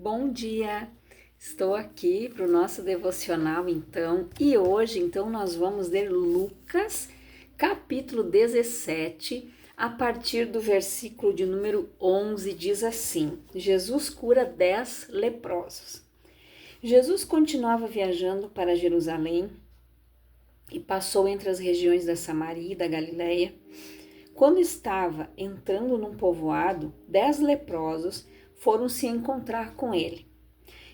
Bom dia! Estou aqui para o nosso devocional e hoje nós vamos ler Lucas capítulo 17, a partir do versículo de número 11, diz assim: Jesus cura 10 leprosos. Jesus continuava viajando para Jerusalém e passou entre as regiões da Samaria e da Galileia. Quando estava entrando num povoado, 10 leprosos foram se encontrar com ele.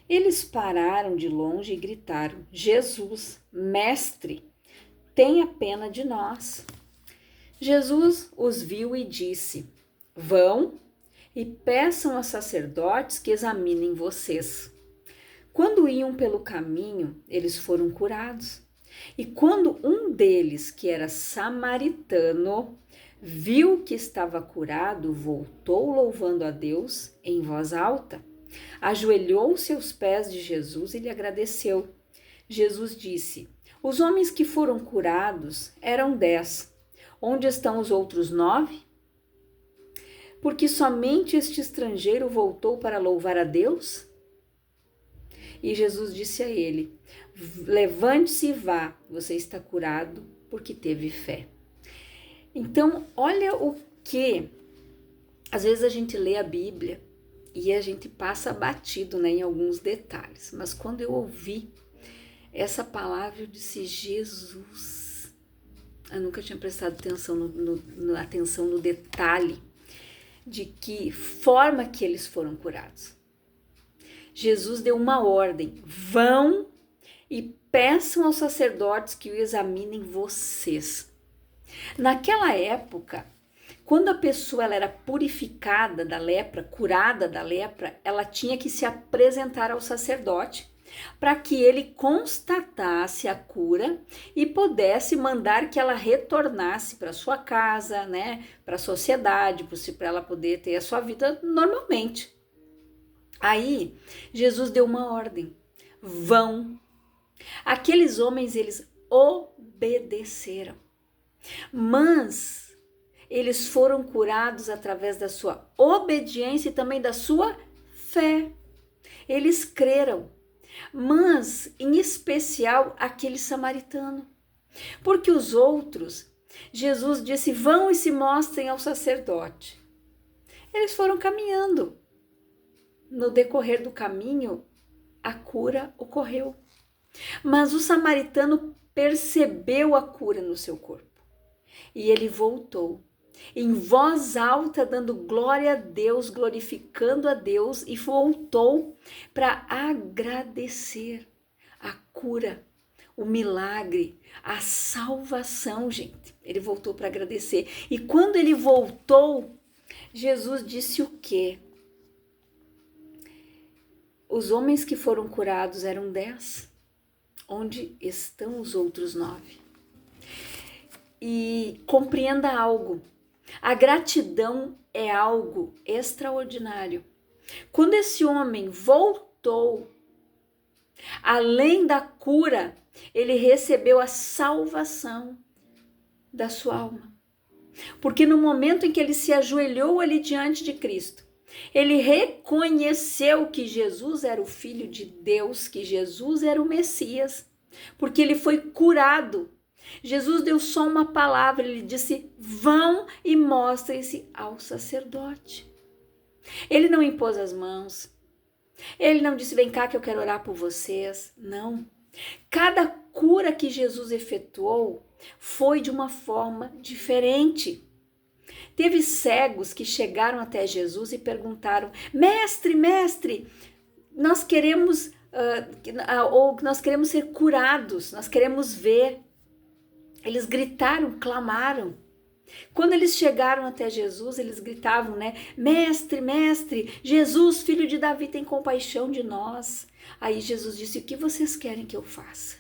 Eles pararam de longe e gritaram: Jesus, mestre, tenha pena de nós. Jesus os viu e disse: Vão e peçam aos sacerdotes que examinem vocês. Quando iam pelo caminho, eles foram curados. E quando um deles, que era samaritano, viu que estava curado, voltou louvando a Deus em voz alta. Ajoelhou-se aos pés de Jesus e lhe agradeceu. Jesus disse: Os homens que foram curados eram 10. Onde estão os outros 9? Porque somente este estrangeiro voltou para louvar a Deus? E Jesus disse a ele: Levante-se e vá, você está curado porque teve fé. Então, olha o que, às vezes a gente lê a Bíblia e a gente passa batido, em alguns detalhes. Mas quando eu ouvi essa palavra, eu disse: Jesus, eu nunca tinha prestado atenção no detalhe de que forma que eles foram curados. Jesus deu uma ordem: vão e peçam aos sacerdotes que o examinem vocês. Naquela época, quando a pessoa ela era purificada da lepra, curada da lepra, ela tinha que se apresentar ao sacerdote para que ele constatasse a cura e pudesse mandar que ela retornasse para sua casa, para a sociedade, para ela poder ter a sua vida normalmente. Aí, Jesus deu uma ordem: vão. Aqueles homens, eles obedeceram, mas eles foram curados através da sua obediência e também da sua fé. Eles creram, mas em especial aquele samaritano, porque os outros, Jesus disse: vão e se mostrem ao sacerdote. Eles foram caminhando. No decorrer do caminho, a cura ocorreu. Mas o samaritano percebeu a cura no seu corpo. E ele voltou, em voz alta, dando glória a Deus, glorificando a Deus, e voltou para agradecer a cura, o milagre, a salvação, gente. Ele voltou para agradecer. E quando ele voltou, Jesus disse o quê? Os homens que foram curados eram 10. Onde estão os outros 9? E compreenda algo: a gratidão é algo extraordinário. Quando esse homem voltou, além da cura, ele recebeu a salvação da sua alma. Porque no momento em que ele se ajoelhou ali diante de Cristo, ele reconheceu que Jesus era o Filho de Deus, que Jesus era o Messias, porque ele foi curado. Jesus deu só uma palavra, ele disse: vão e mostrem-se ao sacerdote. Ele não impôs as mãos, ele não disse: vem cá que eu quero orar por vocês. Não. Cada cura que Jesus efetuou foi de uma forma diferente. Teve cegos que chegaram até Jesus e perguntaram: mestre, nós queremos ser curados, nós queremos ver. Eles gritaram, clamaram. Quando eles chegaram até Jesus, eles gritavam, mestre, Jesus, filho de Davi, tem compaixão de nós. Aí Jesus disse: o que vocês querem que eu faça?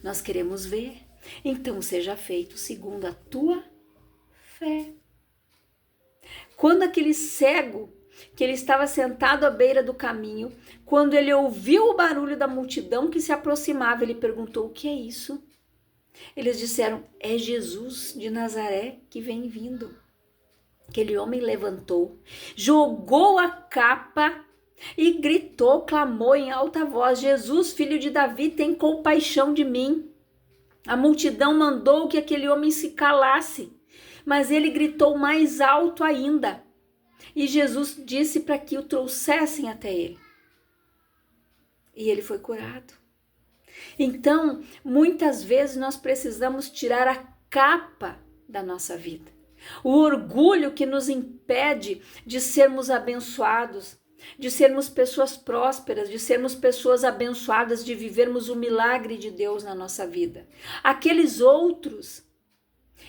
Nós queremos ver. Então seja feito segundo a tua fé. Quando aquele cego, que ele estava sentado à beira do caminho, quando ele ouviu o barulho da multidão que se aproximava, ele perguntou: o que é isso? Eles disseram: é Jesus de Nazaré que vem vindo. Aquele homem levantou, jogou a capa e gritou, clamou em alta voz: Jesus, filho de Davi, tem compaixão de mim. A multidão mandou que aquele homem se calasse, mas ele gritou mais alto ainda. E Jesus disse para que o trouxessem até ele. E ele foi curado. Então, muitas vezes nós precisamos tirar a capa da nossa vida. O orgulho que nos impede de sermos abençoados, de sermos pessoas prósperas, de sermos pessoas abençoadas, de vivermos o milagre de Deus na nossa vida. Aqueles outros,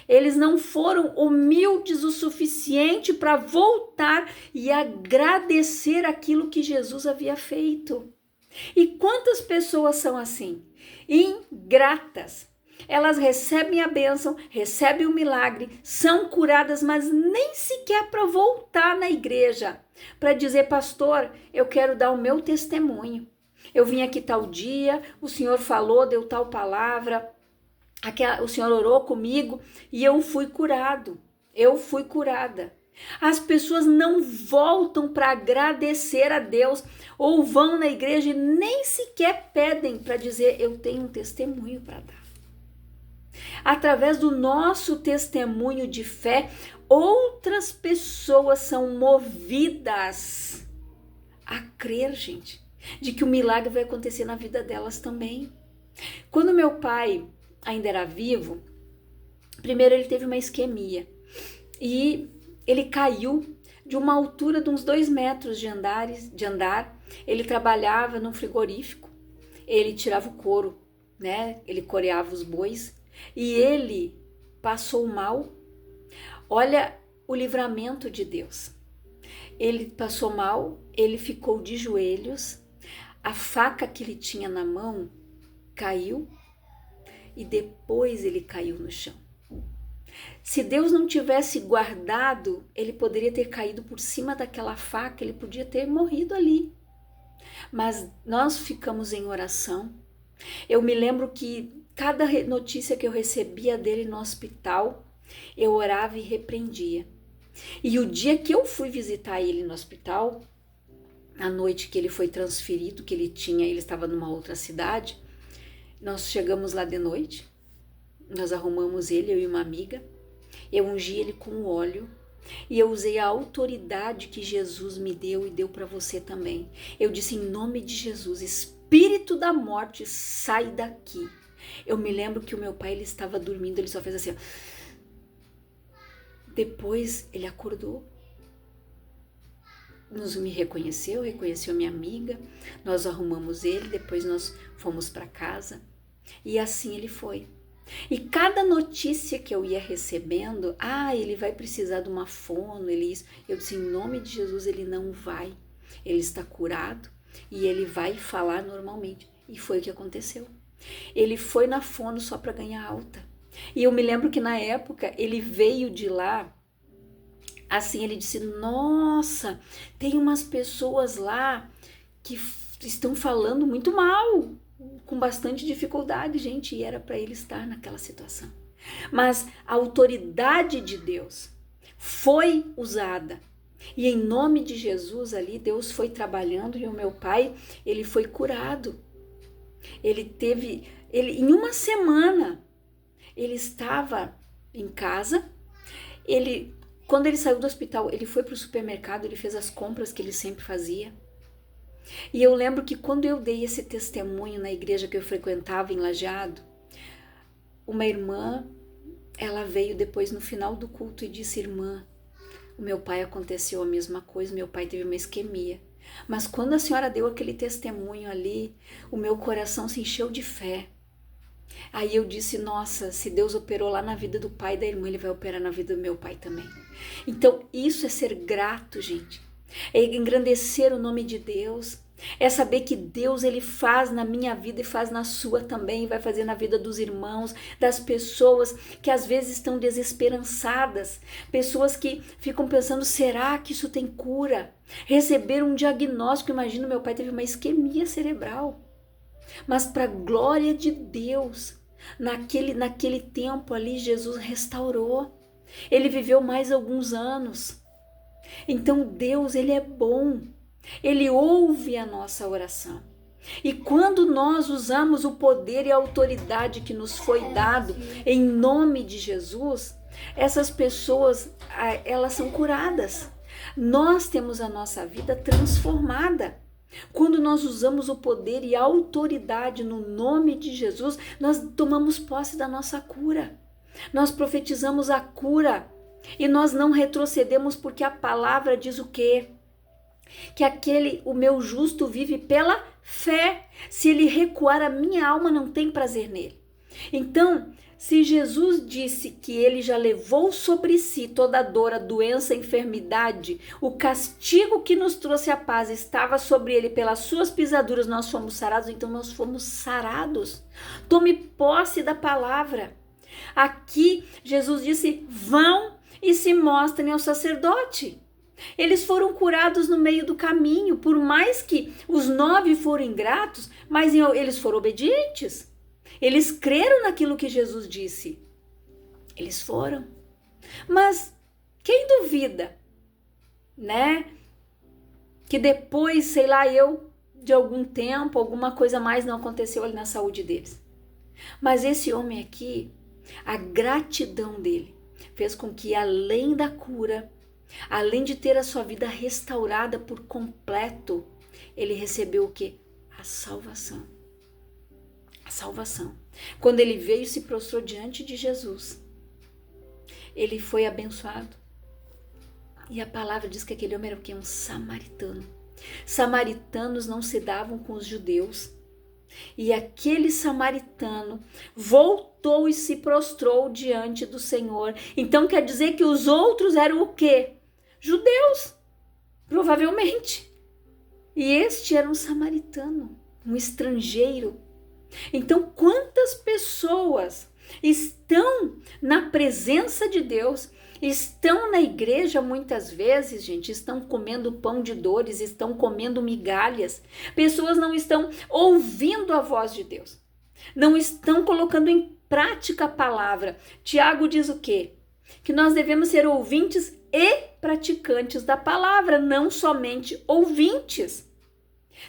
eles não foram humildes o suficiente para voltar e agradecer aquilo que Jesus havia feito. E quantas pessoas são assim? Ingratas. Elas recebem a bênção, recebem o milagre, são curadas, mas nem sequer para voltar na igreja, para dizer: pastor, eu quero dar o meu testemunho. Eu vim aqui tal dia, o senhor falou, deu tal palavra, o senhor orou comigo e eu fui curado, eu fui curada. As pessoas não voltam para agradecer a Deus ou vão na igreja e nem sequer pedem para dizer: eu tenho um testemunho para dar. Através do nosso testemunho de fé, outras pessoas são movidas a crer, gente, de que o milagre vai acontecer na vida delas também. Quando meu pai ainda era vivo, primeiro ele teve uma isquemia e ele caiu de uma altura de uns 2 metros de andar. Ele trabalhava num frigorífico, ele tirava o couro, né? Ele coreava os bois e ele passou mal. Olha o livramento de Deus. Ele passou mal, ele ficou de joelhos, a faca que ele tinha na mão caiu e depois ele caiu no chão. Se Deus não tivesse guardado, ele poderia ter caído por cima daquela faca, ele podia ter morrido ali. Mas nós ficamos em oração. Eu me lembro que cada notícia que eu recebia dele no hospital, eu orava e repreendia. E o dia que eu fui visitar ele no hospital, a noite que ele foi transferido, que ele estava numa outra cidade, nós chegamos lá de noite, nós arrumamos ele, eu e uma amiga, eu ungi ele com óleo e eu usei a autoridade que Jesus me deu e deu para você também. Eu disse: em nome de Jesus, espírito da morte, sai daqui. Eu me lembro que o meu pai, ele estava dormindo, ele só fez assim, ó. Depois ele acordou, me reconheceu minha amiga, nós arrumamos ele, depois nós fomos para casa e assim ele foi. E cada notícia que eu ia recebendo, ele vai precisar de uma fono, eu disse: em nome de Jesus, ele não vai, ele está curado e ele vai falar normalmente. E foi o que aconteceu. Ele foi na fono só para ganhar alta. E eu me lembro que na época ele veio de lá, assim, ele disse: nossa, tem umas pessoas lá que estão falando muito mal, com bastante dificuldade, gente, e era para ele estar naquela situação. Mas a autoridade de Deus foi usada. E em nome de Jesus ali, Deus foi trabalhando e o meu pai, ele foi curado. Em uma semana, ele estava em casa, quando ele saiu do hospital, ele foi para o supermercado, ele fez as compras que ele sempre fazia. E eu lembro que quando eu dei esse testemunho na igreja que eu frequentava em Lajeado, uma irmã, ela veio depois no final do culto e disse: irmã, o meu pai aconteceu a mesma coisa, meu pai teve uma isquemia. Mas quando a senhora deu aquele testemunho ali, o meu coração se encheu de fé. Aí eu disse: nossa, se Deus operou lá na vida do pai da irmã, ele vai operar na vida do meu pai também. Então isso é ser grato, gente. É engrandecer o nome de Deus. É saber que Deus, ele faz na minha vida e faz na sua também, vai fazer na vida dos irmãos, das pessoas que às vezes estão desesperançadas, pessoas que ficam pensando: será que isso tem cura? Receber um diagnóstico, imagina, meu pai teve uma isquemia cerebral, mas para a glória de Deus, naquele tempo ali, Jesus restaurou, ele viveu mais alguns anos. Então Deus, ele é bom. Ele ouve a nossa oração. E quando nós usamos o poder e a autoridade que nos foi dado em nome de Jesus, essas pessoas, elas são curadas. Nós temos a nossa vida transformada. Quando nós usamos o poder e a autoridade no nome de Jesus, nós tomamos posse da nossa cura. Nós profetizamos a cura e nós não retrocedemos, porque a palavra diz o quê? Que o meu justo vive pela fé. Se ele recuar, a minha alma não tem prazer nele. Então, se Jesus disse que ele já levou sobre si toda a dor, a doença, a enfermidade, o castigo que nos trouxe a paz estava sobre ele, pelas suas pisaduras nós fomos sarados, então nós fomos sarados. Tome posse da palavra. Aqui Jesus disse: vão e se mostrem ao sacerdote. Eles foram curados no meio do caminho, por mais que os 9 foram ingratos, mas eles foram obedientes. Eles creram naquilo que Jesus disse. Eles foram. Mas quem duvida, né? Que depois, sei lá, de algum tempo, alguma coisa mais não aconteceu ali na saúde deles. Mas esse homem aqui, a gratidão dele fez com que, além da cura, além de ter a sua vida restaurada por completo, ele recebeu o quê? A salvação. A salvação. Quando ele veio e se prostrou diante de Jesus, ele foi abençoado. E a palavra diz que aquele homem era o quê? Um samaritano. Samaritanos não se davam com os judeus. E aquele samaritano voltou e se prostrou diante do Senhor. Então quer dizer que os outros eram o quê? Judeus, provavelmente. E este era um samaritano, um estrangeiro. Então, quantas pessoas estão na presença de Deus, estão na igreja muitas vezes, gente, estão comendo pão de dores, estão comendo migalhas. Pessoas não estão ouvindo a voz de Deus, não estão colocando em prática a palavra. Tiago diz o quê? Que nós devemos ser ouvintes e praticantes da palavra, não somente ouvintes.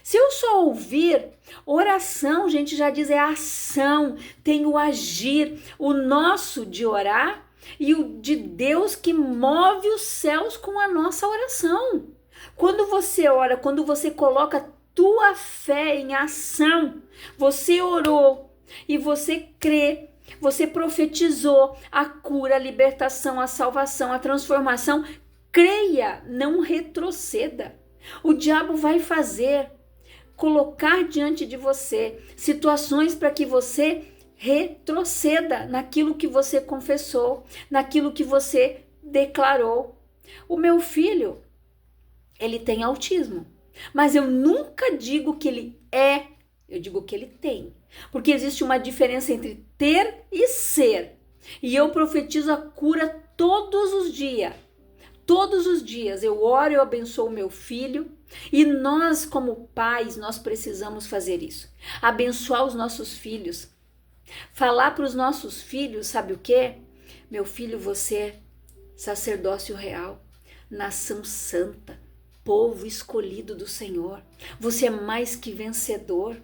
Se eu só ouvir, oração, gente, já diz, é ação, tem o agir, o nosso de orar e o de Deus que move os céus com a nossa oração. Quando você ora, quando você coloca a tua fé em ação, você orou e você crê, você profetizou a cura, a libertação, a salvação, a transformação, creia, não retroceda. O diabo vai colocar diante de você situações para que você retroceda naquilo que você confessou, naquilo que você declarou. O meu filho, ele tem autismo, mas eu nunca digo que ele é, eu digo que ele tem, porque existe uma diferença entre ter e ser. E eu profetizo a cura todos os dias. Todos os dias eu oro, eu abençoo o meu filho, e nós como pais, nós precisamos fazer isso. Abençoar os nossos filhos. Falar para os nossos filhos, sabe o quê? Meu filho, você é sacerdócio real, nação santa, povo escolhido do Senhor. Você é mais que vencedor.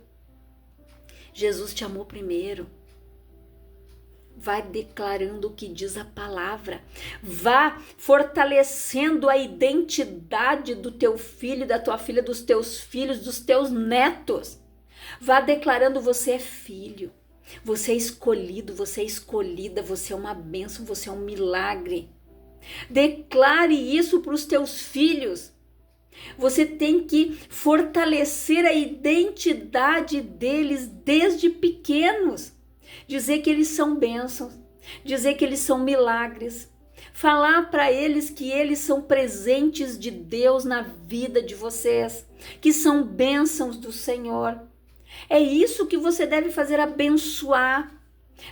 Jesus te amou primeiro. Vai declarando o que diz a palavra. Vá fortalecendo a identidade do teu filho, da tua filha, dos teus filhos, dos teus netos. Vá declarando: você é filho, você é escolhido, você é escolhida, você é uma bênção, você é um milagre. Declare isso para os teus filhos. Você tem que fortalecer a identidade deles desde pequenos. Dizer que eles são bênçãos, dizer que eles são milagres, falar para eles que eles são presentes de Deus na vida de vocês, que são bênçãos do Senhor. É isso que você deve fazer, abençoar,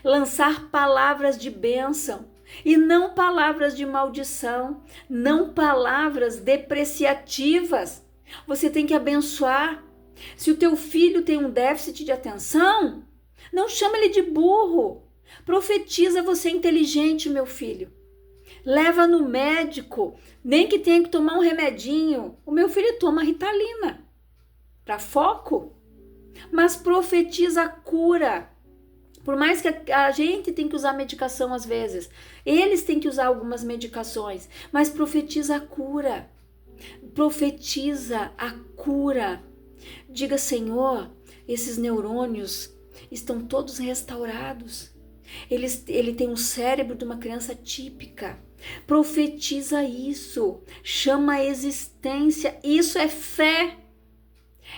lançar palavras de bênção e não palavras de maldição, não palavras depreciativas. Você tem que abençoar. Se o teu filho tem um déficit de atenção, não chama ele de burro. Profetiza: você é inteligente, meu filho. leva no médico, nem que tenha que tomar um remedinho. O meu filho toma Ritalina para foco, mas profetiza a cura. Por mais que a gente tem que usar medicação às vezes, eles têm que usar algumas medicações, mas profetiza a cura. Profetiza a cura. Diga, Senhor, esses neurônios estão todos restaurados. Ele tem um cérebro de uma criança típica. Profetiza isso. Chama a existência. Isso é fé.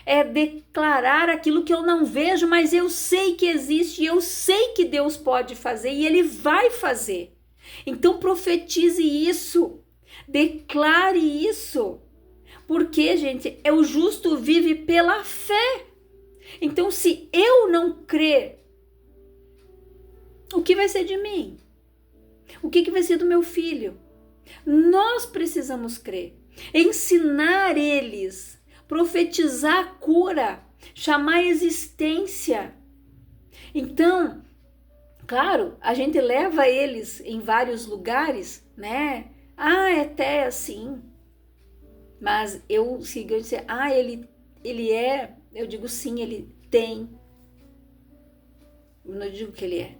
É declarar aquilo que eu não vejo, mas eu sei que existe e eu sei que Deus pode fazer e Ele vai fazer. Então profetize isso, declare isso, porque, gente, o justo vive pela fé. Então, se eu não crer, o que vai ser de mim? O que vai ser do meu filho? Nós precisamos crer, ensinar eles, profetizar a cura, chamar a existência. Então, claro, a gente leva eles em vários lugares, né? É até assim. Mas eu sigo, eu dizer, ele é, eu digo sim, ele tem. Eu não digo que ele é.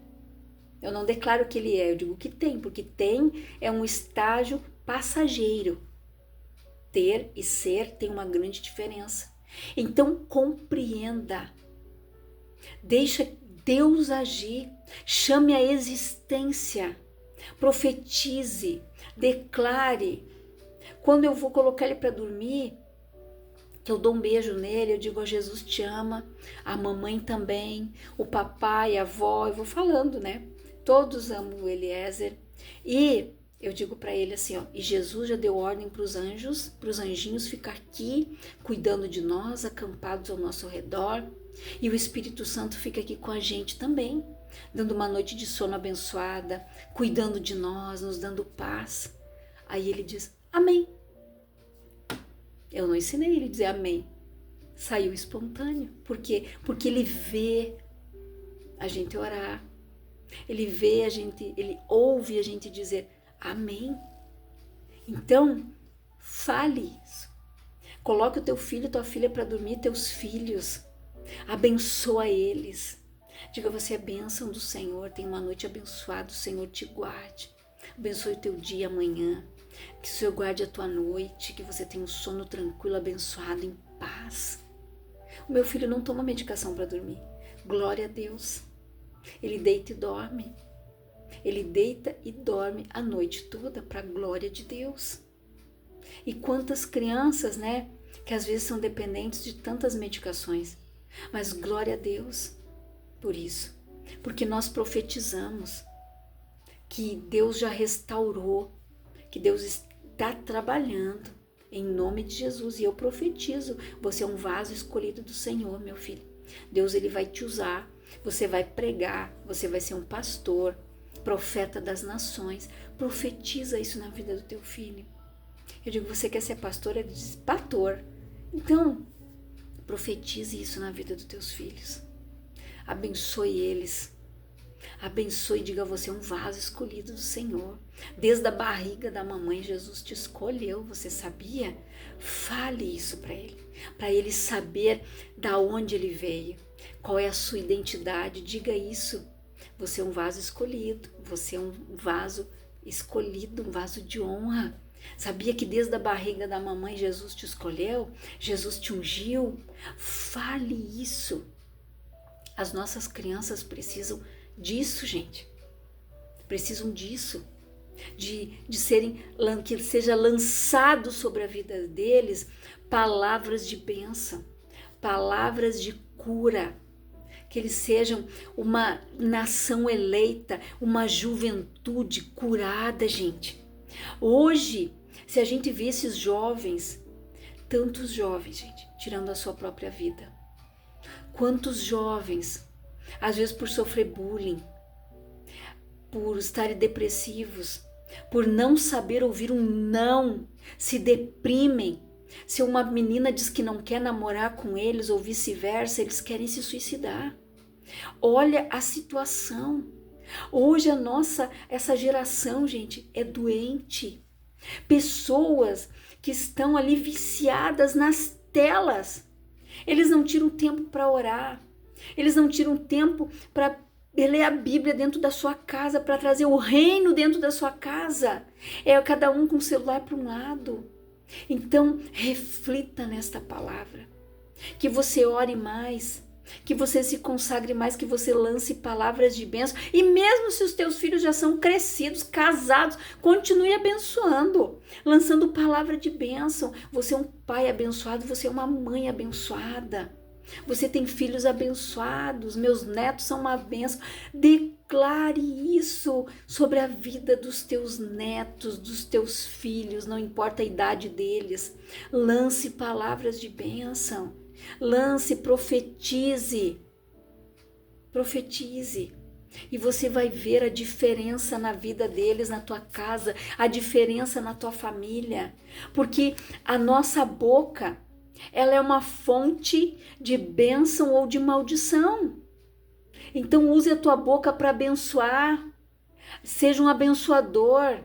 Eu não declaro que ele é, eu digo que tem, porque tem é um estágio passageiro. Ter e ser tem uma grande diferença. Então compreenda, deixa Deus agir, chame a existência, profetize, declare. Quando eu vou colocar ele para dormir, que eu dou um beijo nele, eu digo, Jesus te ama, a mamãe também, o papai, a avó, eu vou falando, né? Todos amam o Eliezer. E eu digo para ele assim, e Jesus já deu ordem para os anjos, para os anjinhos ficar aqui, cuidando de nós, acampados ao nosso redor. E o Espírito Santo fica aqui com a gente também, dando uma noite de sono abençoada, cuidando de nós, nos dando paz. Aí ele diz, amém. Eu não ensinei ele a dizer amém. Saiu espontâneo. Por quê? Porque ele vê a gente orar. Ele vê a gente, ele ouve a gente dizer amém. Então, fale isso. Coloque o teu filho e tua filha para dormir, teus filhos. Abençoa eles. Diga, você é bênção do Senhor, tem uma noite abençoada, o Senhor te guarde. Abençoe o teu dia amanhã. Que o Senhor guarde a tua noite, que você tenha um sono tranquilo, abençoado, em paz. O meu filho não toma medicação para dormir. Glória a Deus. Ele deita e dorme. Ele deita e dorme a noite toda para a glória de Deus. E quantas crianças, né, que às vezes são dependentes de tantas medicações. Mas glória a Deus por isso. Porque nós profetizamos que Deus já restaurou, que Deus está trabalhando em nome de Jesus. E eu profetizo, você é um vaso escolhido do Senhor, meu filho. Deus, ele vai te usar, você vai pregar, você vai ser um pastor, profeta das nações. Profetiza isso na vida do teu filho. Eu digo, você quer ser pastor? Ele diz, pastor. Então, profetize isso na vida dos teus filhos. Abençoe eles. Abençoe, diga, você é um vaso escolhido do Senhor. Desde a barriga da mamãe, Jesus te escolheu, você sabia? Fale isso para ele saber da onde ele veio, qual é a sua identidade, diga isso. Você é um vaso escolhido, você é um vaso escolhido, um vaso de honra. Sabia que desde a barriga da mamãe Jesus te escolheu? Jesus te ungiu? Fale isso. As nossas crianças precisam disso, gente. Precisam disso. De serem, que seja lançado sobre a vida deles palavras de bênção, palavras de cura. Que eles sejam uma nação eleita, uma juventude curada, gente. Hoje, se a gente vê esses jovens, tantos jovens, gente, tirando a sua própria vida. Quantos jovens, às vezes por sofrer bullying, por estarem depressivos, por não saber ouvir um não, se deprimem. Se uma menina diz que não quer namorar com eles ou vice-versa, eles querem se suicidar. Olha a situação. Hoje essa geração, gente, é doente. Pessoas que estão ali viciadas nas telas. Eles não tiram tempo para orar. Eles não tiram tempo para ler a Bíblia dentro da sua casa, para trazer o reino dentro da sua casa. É cada um com o celular para um lado. Então, reflita nesta palavra. Que você ore mais, que você se consagre mais, que você lance palavras de bênção. E mesmo se os teus filhos já são crescidos, casados, continue abençoando, lançando palavra de bênção. Você é um pai abençoado, você é uma mãe abençoada. Você tem filhos abençoados, meus netos são uma bênção. Declare isso sobre a vida dos teus netos, dos teus filhos, não importa a idade deles. Lance palavras de bênção. Lance, profetize. Profetize. E você vai ver a diferença na vida deles, na tua casa, a diferença na tua família. Porque a nossa boca, ela é uma fonte de bênção ou de maldição. Então use a tua boca para abençoar. Seja um abençoador.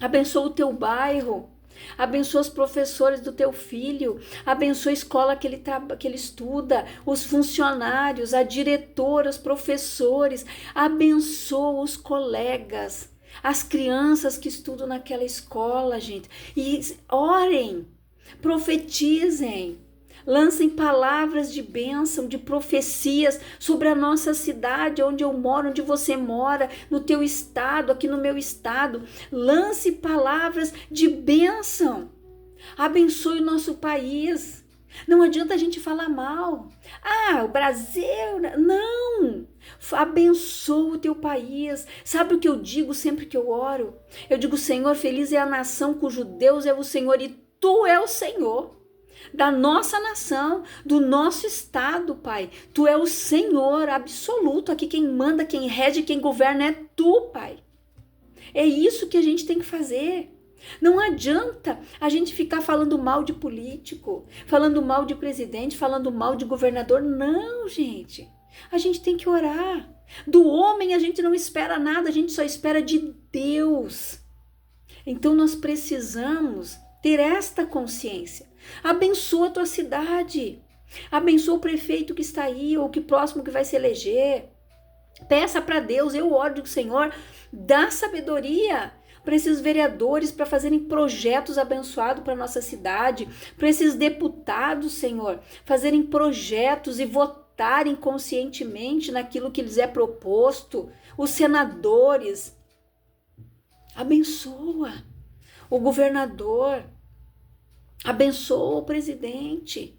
Abençoa o teu bairro. Abençoa os professores do teu filho. Abençoa a escola que ele estuda. Os funcionários, a diretora, os professores. Abençoa os colegas. As crianças que estudam naquela escola, gente. E orem. Profetizem, lancem palavras de bênção, de profecias sobre a nossa cidade, onde eu moro, onde você mora, no teu estado, aqui no meu estado. Lance palavras de bênção. Abençoe o nosso país. Não adianta a gente falar mal. Ah, o Brasil... Não! Abençoa o teu país. Sabe o que eu digo sempre que eu oro? Eu digo, Senhor, feliz é a nação cujo Deus é o Senhor e Tu é o Senhor da nossa nação, do nosso estado, Pai. Tu é o Senhor absoluto. Aqui quem manda, quem rege, quem governa é Tu, Pai. É isso que a gente tem que fazer. Não adianta a gente ficar falando mal de político, falando mal de presidente, falando mal de governador. Não, gente. A gente tem que orar. Do homem a gente não espera nada, a gente só espera de Deus. Então nós precisamos ter esta consciência. Abençoa a tua cidade. Abençoa o prefeito que está aí, ou que próximo que vai se eleger. Peça para Deus, eu oro, digo, Senhor, dá sabedoria para esses vereadores, para fazerem projetos abençoados para a nossa cidade, para esses deputados, Senhor, fazerem projetos e votarem conscientemente naquilo que lhes é proposto. Os senadores, abençoa. O governador, abençoa o presidente.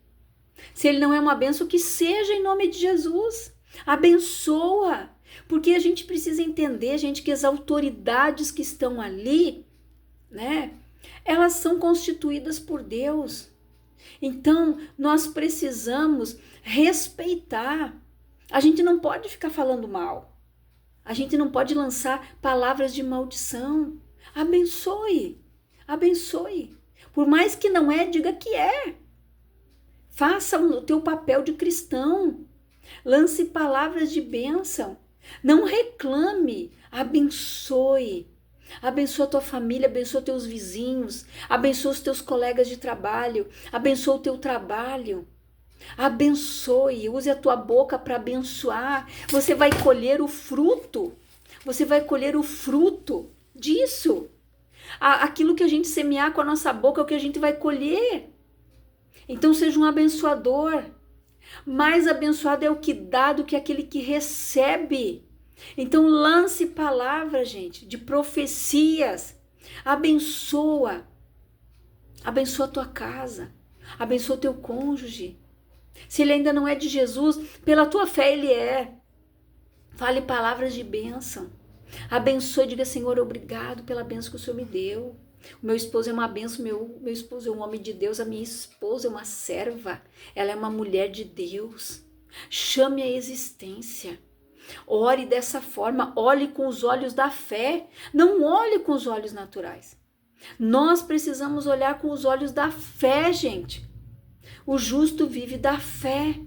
Se ele não é uma bênção, que seja em nome de Jesus. Abençoa. Porque a gente precisa entender, gente, que as autoridades que estão ali, né, elas são constituídas por Deus. Então, nós precisamos respeitar. A gente não pode ficar falando mal. A gente não pode lançar palavras de maldição. Abençoe. Abençoe. Por mais que não é, diga que é. Faça o teu papel de cristão. Lance palavras de bênção. Não reclame. Abençoe. Abençoa a tua família, abençoa teus vizinhos, abençoa os teus colegas de trabalho, abençoa o teu trabalho. Abençoe, use a tua boca para abençoar. Você vai colher o fruto. Você vai colher o fruto disso. Aquilo que a gente semear com a nossa boca é o que a gente vai colher. Então seja um abençoador. Mais abençoado é o que dá do que aquele que recebe. Então lance palavras, gente, de profecias. Abençoa. Abençoa a tua casa. Abençoa o teu cônjuge. Se ele ainda não é de Jesus, pela tua fé ele é. Fale palavras de bênção. Abençoe, diga, Senhor, obrigado pela bênção que o Senhor me deu. O meu esposo é uma bênção, meu esposo é um homem de Deus, a minha esposa é uma serva, ela é uma mulher de Deus. Chame a existência. Ore dessa forma, olhe com os olhos da fé, não olhe com os olhos naturais. Nós precisamos olhar com os olhos da fé, gente. O justo vive da fé.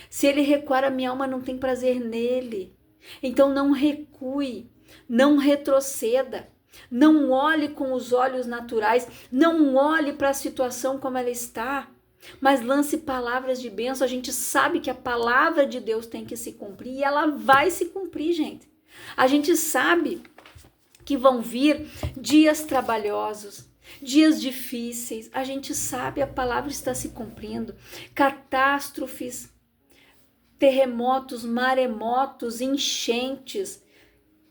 Se ele recuar, a minha alma não tem prazer nele. Então não recue, não retroceda, não olhe com os olhos naturais, não olhe para a situação como ela está, mas lance palavras de bênção. A gente sabe que a palavra de Deus tem que se cumprir e ela vai se cumprir, gente. A gente sabe que vão vir dias trabalhosos, dias difíceis. A gente sabe, a palavra está se cumprindo. Catástrofes, terremotos, maremotos, enchentes,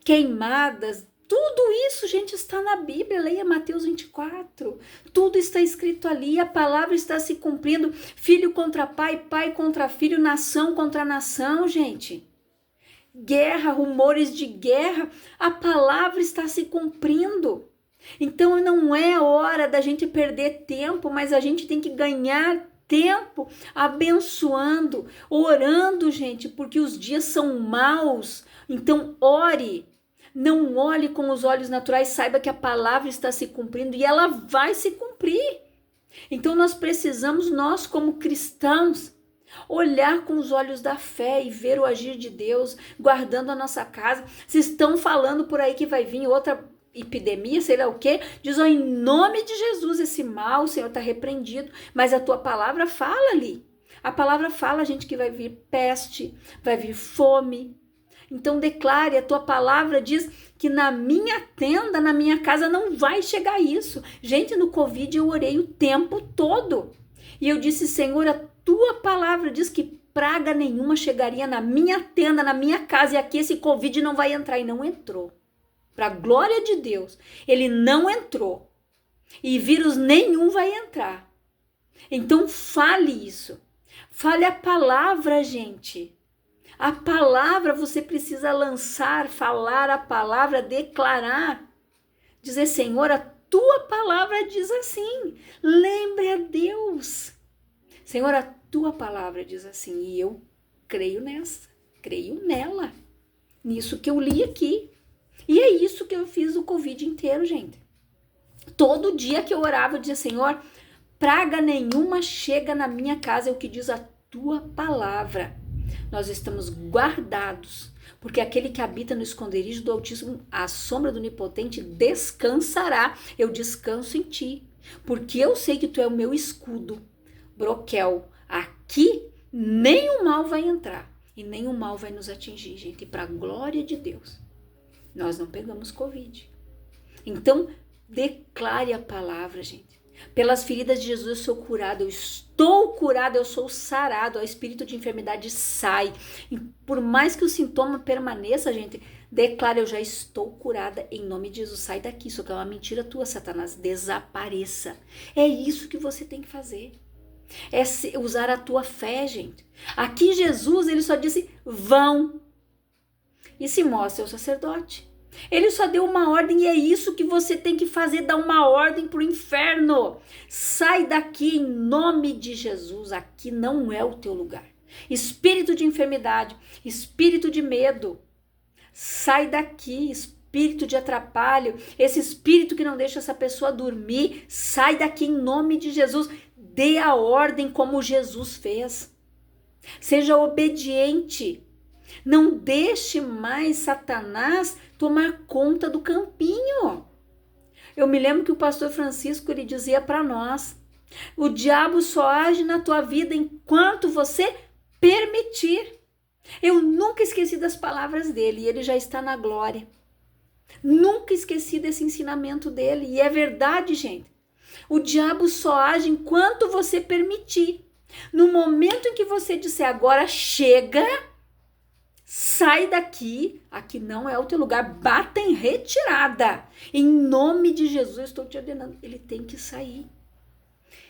queimadas, tudo isso, gente, está na Bíblia. Leia Mateus 24. Tudo está escrito ali, a palavra está se cumprindo. Filho contra pai, pai contra filho, nação contra nação, gente. Guerra, rumores de guerra, a palavra está se cumprindo. Então não é hora da gente perder tempo, mas a gente tem que ganhar tempo abençoando, orando, gente, porque os dias são maus. Então ore. Não olhe com os olhos naturais, saiba que a palavra está se cumprindo e ela vai se cumprir. Então nós precisamos, nós como cristãos, olhar com os olhos da fé e ver o agir de Deus, guardando a nossa casa. Se estão falando por aí que vai vir outra epidemia, sei lá o quê, diz, ó, em nome de Jesus, esse mal, o Senhor está repreendido, mas a tua palavra fala ali. A palavra fala, gente, que vai vir peste, vai vir fome. Então declare, a tua palavra diz que na minha tenda, na minha casa não vai chegar isso. Gente, no Covid eu orei o tempo todo. E eu disse, Senhor, a tua palavra diz que praga nenhuma chegaria na minha tenda, na minha casa. E aqui esse Covid não vai entrar. E não entrou. Para a glória de Deus, ele não entrou. E vírus nenhum vai entrar. Então fale isso. Fale a palavra, gente. A palavra você precisa lançar, falar a palavra, declarar. Dizer, Senhor, a tua palavra diz assim. Lembre a Deus. Senhor, a tua palavra diz assim. E eu creio nessa, creio nela. Nisso que eu li aqui. E é isso que eu fiz o Covid inteiro, gente. Todo dia que eu orava, eu dizia, Senhor, praga nenhuma chega na minha casa, é o que diz a tua palavra. Nós estamos guardados, porque aquele que habita no esconderijo do Altíssimo, à sombra do Onipotente, descansará. Eu descanso em ti, porque eu sei que tu é o meu escudo, broquel. Aqui nenhum mal vai entrar e nenhum mal vai nos atingir, gente. E para a glória de Deus, nós não pegamos Covid. Então, declare a palavra, gente. Pelas feridas de Jesus eu sou curado, eu estou curado, eu sou sarado, o espírito de enfermidade sai. E por mais que o sintoma permaneça, gente, declare, eu já estou curada em nome de Jesus. Sai daqui, isso aqui é uma mentira tua, Satanás, desapareça. É isso que você tem que fazer. É usar a tua fé, gente. Aqui Jesus, ele só disse, vão. E se mostra o sacerdote. Ele só deu uma ordem e é isso que você tem que fazer, dar uma ordem para o inferno. Sai daqui em nome de Jesus, aqui não é o teu lugar. Espírito de enfermidade, espírito de medo, sai daqui, espírito de atrapalho, esse espírito que não deixa essa pessoa dormir, sai daqui em nome de Jesus. Dê a ordem como Jesus fez. Seja obediente. Não deixe mais Satanás tomar conta do campinho. Eu me lembro que o pastor Francisco, ele dizia para nós, o diabo só age na tua vida enquanto você permitir. Eu nunca esqueci das palavras dele e ele já está na glória. Nunca esqueci desse ensinamento dele e é verdade, gente. O diabo só age enquanto você permitir. No momento em que você disser agora chega, sai daqui, aqui não é o teu lugar, bata em retirada. Em nome de Jesus, eu estou te ordenando. Ele tem que sair.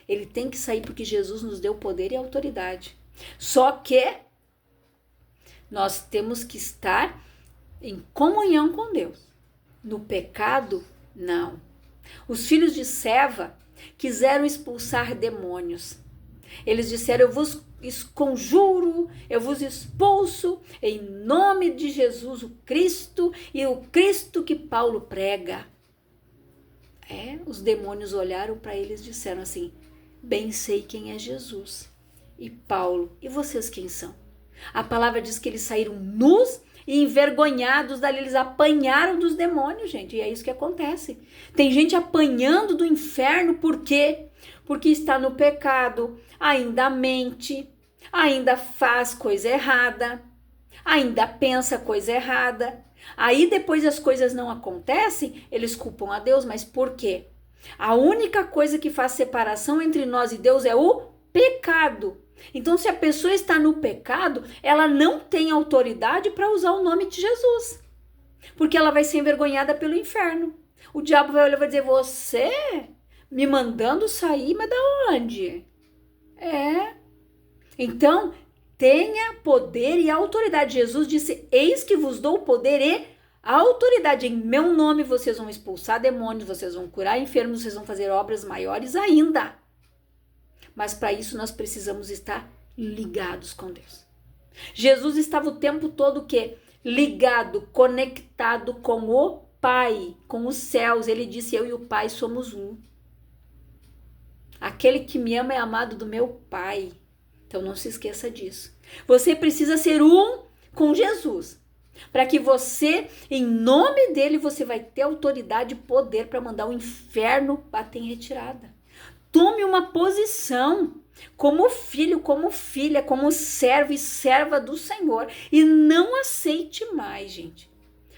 Ele tem que sair porque Jesus nos deu poder e autoridade. Só que nós temos que estar em comunhão com Deus. No pecado, não. Os filhos de Seva quiseram expulsar demônios. Eles disseram, eu vos conjuro, eu vos expulso em nome de Jesus, o Cristo, e o Cristo que Paulo prega. Os demônios olharam para eles e disseram assim, bem sei quem é Jesus. E Paulo, e vocês quem são? A palavra diz que eles saíram nus E envergonhados dali, eles apanharam dos demônios, gente. E é isso que acontece. Tem gente apanhando do inferno, por quê? Porque está no pecado, ainda mente, ainda faz coisa errada, ainda pensa coisa errada. Aí depois as coisas não acontecem, eles culpam a Deus, mas por quê? A única coisa que faz separação entre nós e Deus é o pecado. Então, se a pessoa está no pecado, ela não tem autoridade para usar o nome de Jesus, porque ela vai ser envergonhada pelo inferno. O diabo vai olhar e vai dizer, você me mandando sair, mas da onde? Então, tenha poder e autoridade. Jesus disse, eis que vos dou poder e autoridade. Em meu nome vocês vão expulsar demônios, vocês vão curar enfermos, vocês vão fazer obras maiores ainda. Mas para isso nós precisamos estar ligados com Deus. Jesus estava o tempo todo o quê? Ligado, conectado com o Pai, com os céus. Ele disse, eu e o Pai somos um. Aquele que me ama é amado do meu Pai. Então não se esqueça disso. Você precisa ser um com Jesus. Para que você, em nome dele, você vai ter autoridade e poder para mandar o inferno bater em retirada. Tome uma posição como filho, como filha, como servo e serva do Senhor. E não aceite mais, gente,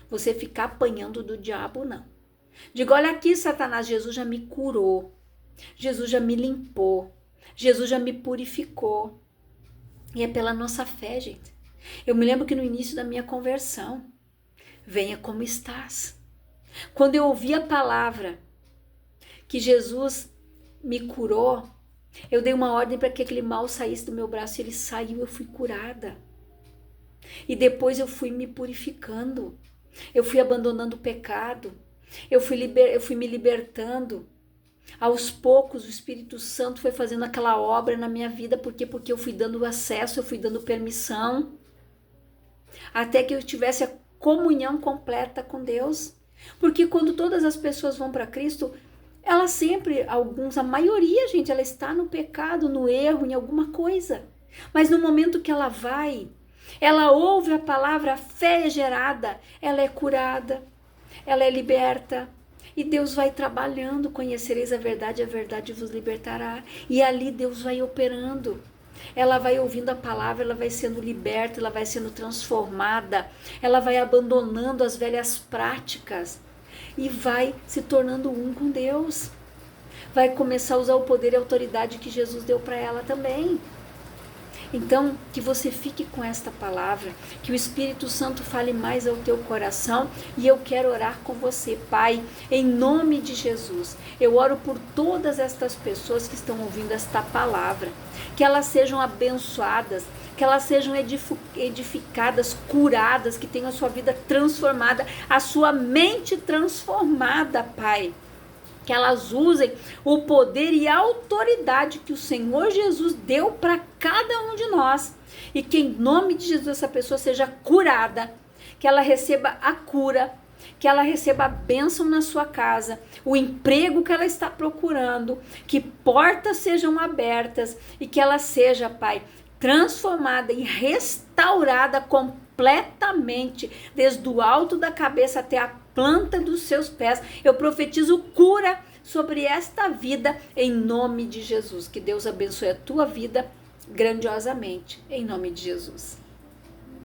você ficar apanhando do diabo, não. Diga, olha aqui, Satanás, Jesus já me curou. Jesus já me limpou. Jesus já me purificou. E é pela nossa fé, gente. Eu me lembro que no início da minha conversão, venha como estás. Quando eu ouvi a palavra que Jesus me curou, eu dei uma ordem para que aquele mal saísse do meu braço e ele saiu, eu fui curada. E depois eu fui me purificando, eu fui abandonando o pecado, eu fui me libertando. Aos poucos o Espírito Santo foi fazendo aquela obra na minha vida, por quê? Porque eu fui dando acesso, eu fui dando permissão, até que eu tivesse a comunhão completa com Deus. Porque quando todas as pessoas vão para Cristo, ela sempre, a maioria, gente, ela está no pecado, no erro, em alguma coisa. Mas no momento que ela vai, ela ouve a palavra, a fé é gerada, ela é curada, ela é liberta. E Deus vai trabalhando, conhecereis a verdade vos libertará. E ali Deus vai operando. Ela vai ouvindo a palavra, ela vai sendo liberta, ela vai sendo transformada, ela vai abandonando as velhas práticas e vai se tornando um com Deus. Vai começar a usar o poder e a autoridade que Jesus deu para ela também. Então, que você fique com esta palavra, que o Espírito Santo fale mais ao teu coração, e eu quero orar com você, Pai, em nome de Jesus. Eu oro por todas estas pessoas que estão ouvindo esta palavra, que elas sejam abençoadas, que elas sejam edificadas, curadas, que tenham a sua vida transformada, a sua mente transformada, Pai. Que elas usem o poder e a autoridade que o Senhor Jesus deu para cada um de nós. E que em nome de Jesus essa pessoa seja curada, que ela receba a cura, que ela receba a bênção na sua casa, o emprego que ela está procurando, que portas sejam abertas e que ela seja, Pai, transformada e restaurada completamente, desde o alto da cabeça até a planta dos seus pés. Eu profetizo cura sobre esta vida em nome de Jesus. Que Deus abençoe a tua vida grandiosamente, em nome de Jesus.